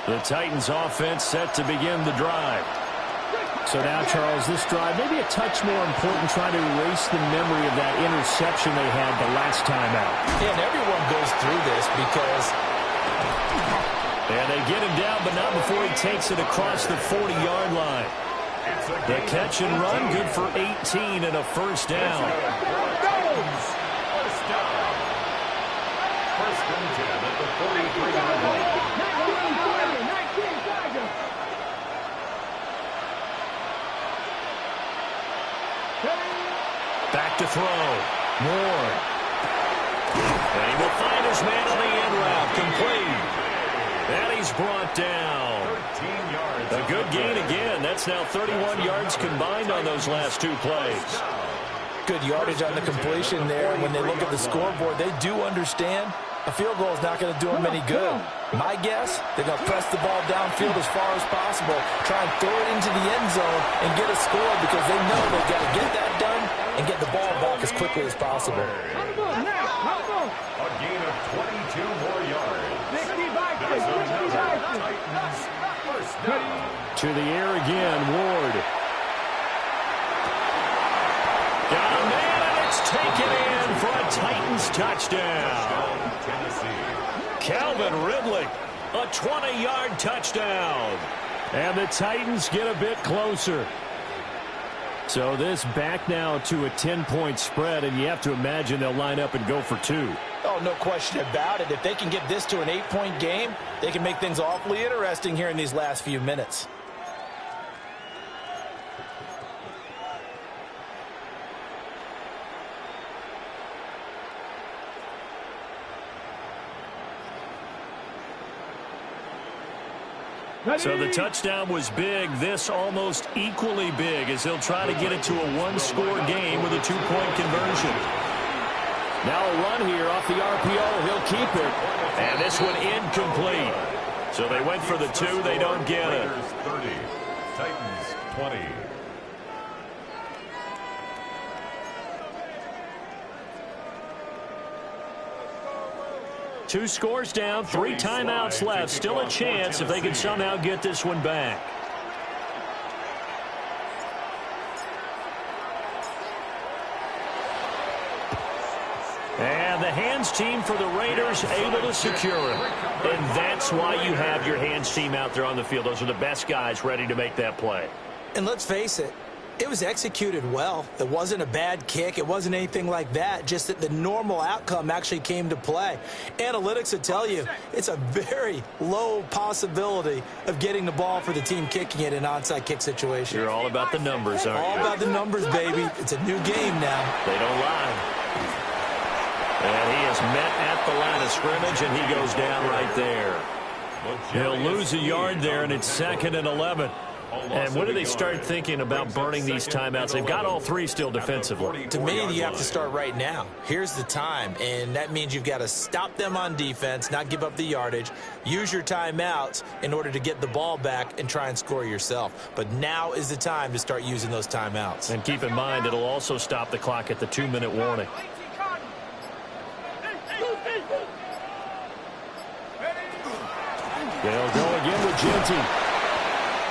The Titans offense set to begin the drive. So now, Charles, this drive may be a touch more important, trying to erase the memory of that interception they had the last time out. And everyone goes through this because... And they get him down, but not before he takes it across the 40-yard line. The catch and run, good for 18 and a first down. First and 10 at the 43-yard line. Back to throw. Ward. And he will find his man on the end route. Complete. And he's brought down. A good gain again. That's now 31 yards combined on those last two plays. Good yardage on the completion there. When they look at the scoreboard, they do understand a field goal is not going to do them any good. My guess, they're going to press the ball downfield as far as possible, try and throw it into the end zone and get a score, because they know they've got to get that done and get the ball back as quickly as possible. A gain of 22 more yards. To the air again, Ward. Got a man, and it's taken in for a Titans touchdown. Calvin Ridley, a 20-yard touchdown. And the Titans get a bit closer. So this back now to a 10-point spread, and you have to imagine they'll line up and go for two. Oh, no question about it. If they can get this to an 8-point game, they can make things awfully interesting here in these last few minutes. So the touchdown was big. This almost equally big as they'll try to get it to a one-score game with a two-point conversion. Now a run here off the RPO. He'll keep it. And this one incomplete. So they went for the two. They don't get it. 30, Titans 20. Two scores down, 3 timeouts left. Still a chance if they can somehow get this one back. And the hands team for the Raiders able to secure it. And that's why you have your hands team out there on the field. Those are the best guys ready to make that play. And let's face it, it was executed well. It wasn't a bad kick. It wasn't anything like that. Just that the normal outcome actually came to play. Analytics would tell you it's a very low possibility of getting the ball for the team kicking it in an onside kick situation. You're all about the numbers, aren't you? All about the numbers, baby. It's a new game now. They don't lie. And he is met at the line of scrimmage, and he goes down right there. He'll lose a yard there, and it's 2nd and 11. And when do they start thinking about burning these timeouts? They've got all three still defensively. To me, you have to start right now. Here's the time, and that means you've got to stop them on defense, not give up the yardage, use your timeouts in order to get the ball back and try and score yourself. But now is the time to start using those timeouts. And keep in mind, it'll also stop the clock at the 2-minute warning. They'll go again with Genty.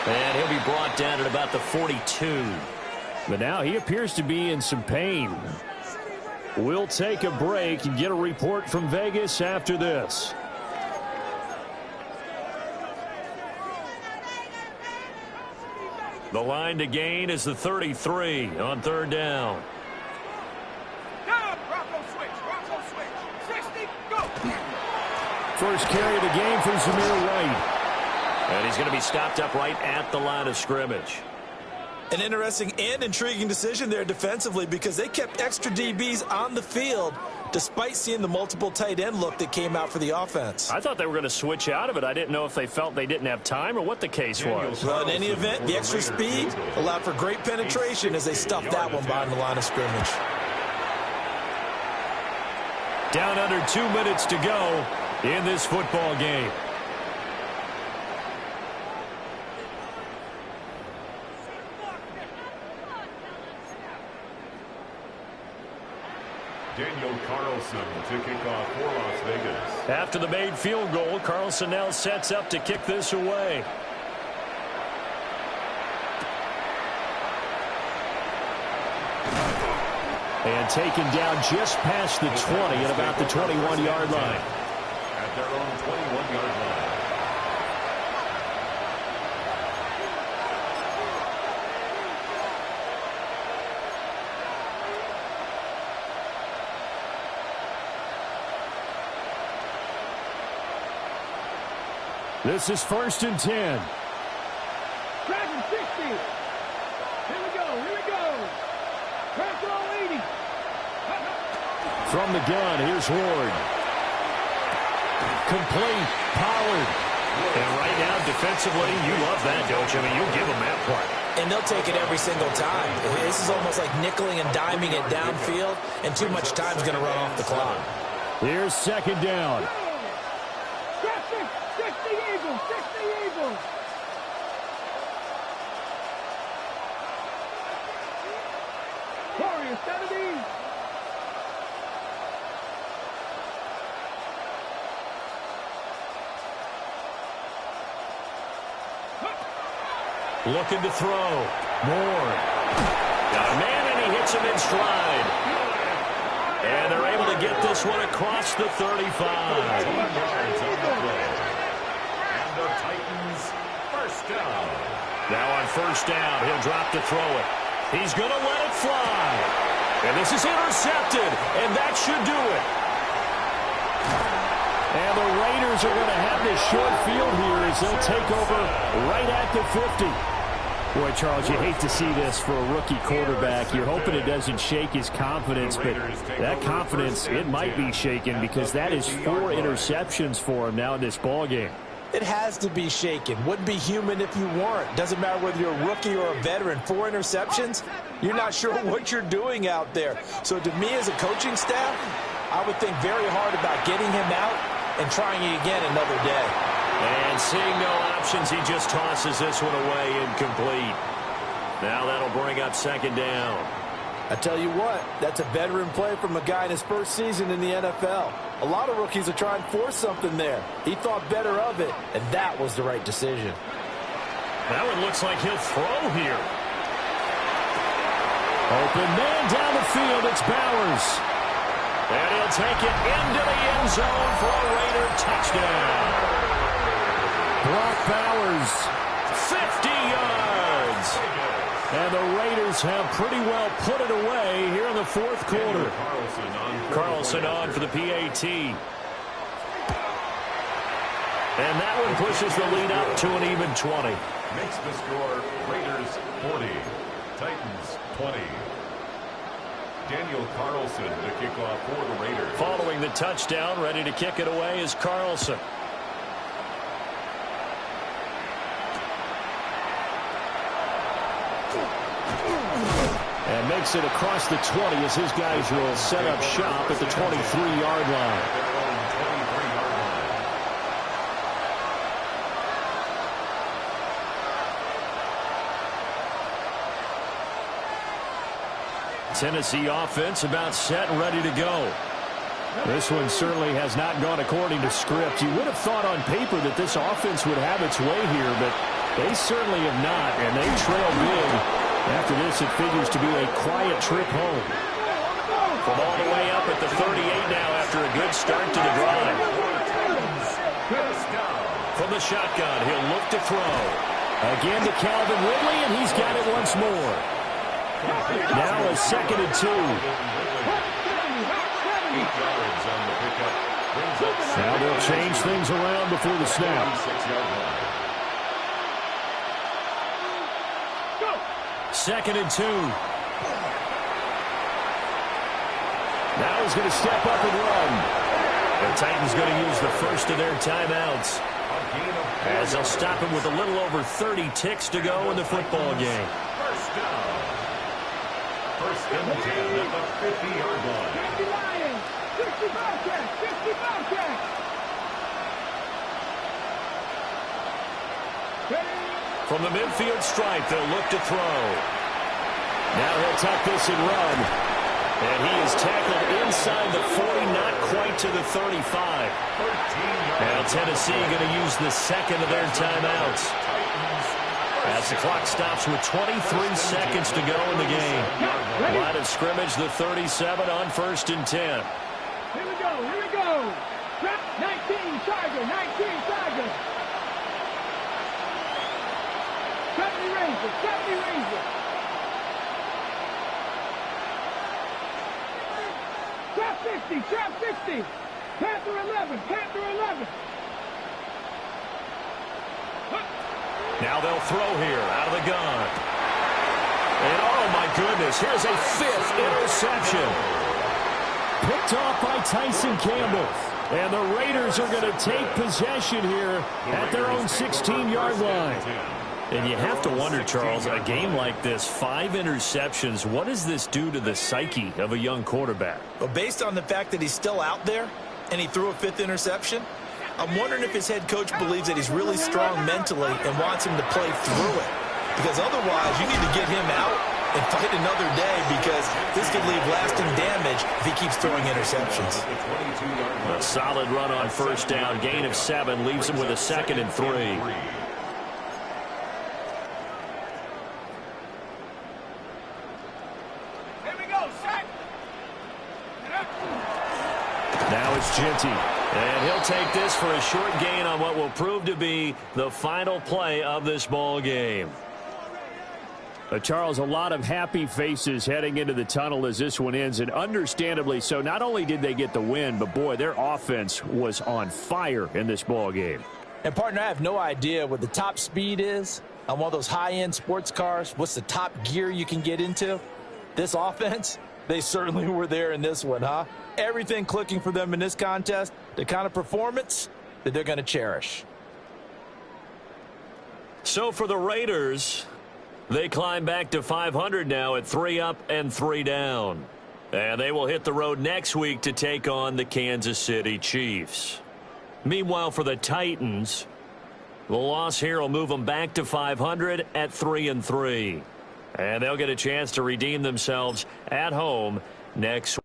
And he'll be brought down at about the 42. But now he appears to be in some pain. We'll take a break and get a report from Vegas after this. The line to gain is the 33 on 3rd down. First carry of the game for Zamir White. And he's going to be stopped up right at the line of scrimmage. An interesting and intriguing decision there defensively because they kept extra DBs on the field despite seeing the multiple tight end look that came out for the offense. I thought they were going to switch out of it. I didn't know if they felt they didn't have time or what the case was. Well, in any event, the extra speed allowed for great penetration as they stuffed that one behind the line of scrimmage. Down under 2 minutes to go in this football game. Daniel Carlson to kick off for Las Vegas. After the made field goal, Carlson now sets up to kick this away. And taken down just past the 20 at about the 21-yard line. At their own 21-yard line. This is 1st and 10. Dragon 60. Here we go. Crack roll 80. From the gun, here's Ward. Complete. Pollard. And right now, defensively, you love that, don't you? I mean, you'll give them that play. And they'll take it every single time. This is almost like nickeling and diming it downfield, and too much time's going to run off the clock. Here's 2nd down. 60 Eagles. Warriors 70. Looking to throw. Moore. Got a man, and he hits him in stride. And they're able to get this one across the 35. The Titans first down. Now on 1st down, he'll drop to throw it. He's going to let it fly. And this is intercepted, and that should do it. And the Raiders are going to have this short field here as they'll take over right at the 50. Boy, Charles, you hate to see this for a rookie quarterback. You're hoping it doesn't shake his confidence, but that confidence, it might be shaken because that is 4 interceptions for him now in this ballgame. It has to be shaken. Wouldn't be human if you weren't. Doesn't matter whether you're a rookie or a veteran. 4 interceptions, you're not sure what you're doing out there. So to me as a coaching staff, I would think very hard about getting him out and trying it again another day. And seeing no options, he just tosses this one away incomplete. Now that'll bring up 2nd down. I tell you what, that's a veteran play from a guy in his first season in the NFL. A lot of rookies are trying to force something there. He thought better of it, and that was the right decision. That one looks like he'll throw here. Open man down the field, it's Bowers. And he'll take it into the end zone for a Raider touchdown. Brock Bowers, 50 yards. and the Raiders have pretty well put it away here in the fourth quarter. Carlson on for the PAT. And that one pushes the lead up to an even 20. Makes the score Raiders 40, Titans 20. Daniel Carlson to kick off for the Raiders. Following the touchdown, ready to kick it away is Carlson. And makes it across the 20 as his guys will set up shop at the 23-yard line. Tennessee offense about set and ready to go. This one certainly has not gone according to script. You would have thought on paper that this offense would have its way here, but they certainly have not, and they trail big. After this, it figures to be a quiet trip home. From all the way up at the 38 now after a good start to the drive. From the shotgun, he'll look to throw. Again to Calvin Ridley, and he's got it once more. Now a 2nd and 2. Now they'll change things around before the snap. 2nd and 2. Now he's going to step up and run. The Titans going to use the first of their timeouts, as they'll stop him with a little over 30 ticks to go in the football game. First down. First and 10 at the 50-yard line. 50 Lions, 60 Bobcats, 50 Bobcats. From the midfield stripe, they'll look to throw. Now he'll tuck this and run. And he is tackled inside the 40, not quite to the 35. Now Tennessee going to use the second of their timeouts, as the clock stops with 23 seconds to go in the game. Line of scrimmage, the 37 on 1st and 10. Here we go, here we go. 19 Tiger, 19 Tiger. 70 Rangers, 70 Rangers. Trap 60, trap 60. Panther 11, Panther 11. Now they'll throw here out of the gun. And oh my goodness, here's a 5th interception. Picked off by Tyson Campbell. And the Raiders are going to take possession here at their own 16-yard line. And you have to wonder, Charles, a game like this, 5 interceptions, what does this do to the psyche of a young quarterback? But based on the fact that he's still out there and he threw a 5th interception, I'm wondering if his head coach believes that he's really strong mentally and wants him to play through it. Because otherwise, you need to get him out and fight another day, because this could leave lasting damage if he keeps throwing interceptions. A solid run on 1st down, gain of 7, leaves him with a 2nd and 3. Now it's Ginty, and he'll take this for a short gain on what will prove to be the final play of this ball game. Charles, a lot of happy faces heading into the tunnel as this one ends, and understandably so. Not only did they get the win, but boy, their offense was on fire in this ball game. And partner, I have no idea what the top speed is on one of those high-end sports cars. What's the top gear you can get into? This offense, they certainly were there in this one, huh? Everything clicking for them in this contest, the kind of performance that they're going to cherish. So for the Raiders, they climb back to 500 now at 3 up and 3 down. And they will hit the road next week to take on the Kansas City Chiefs. Meanwhile, for the Titans, the loss here will move them back to 500 at 3 and 3. And they'll get a chance to redeem themselves at home next week.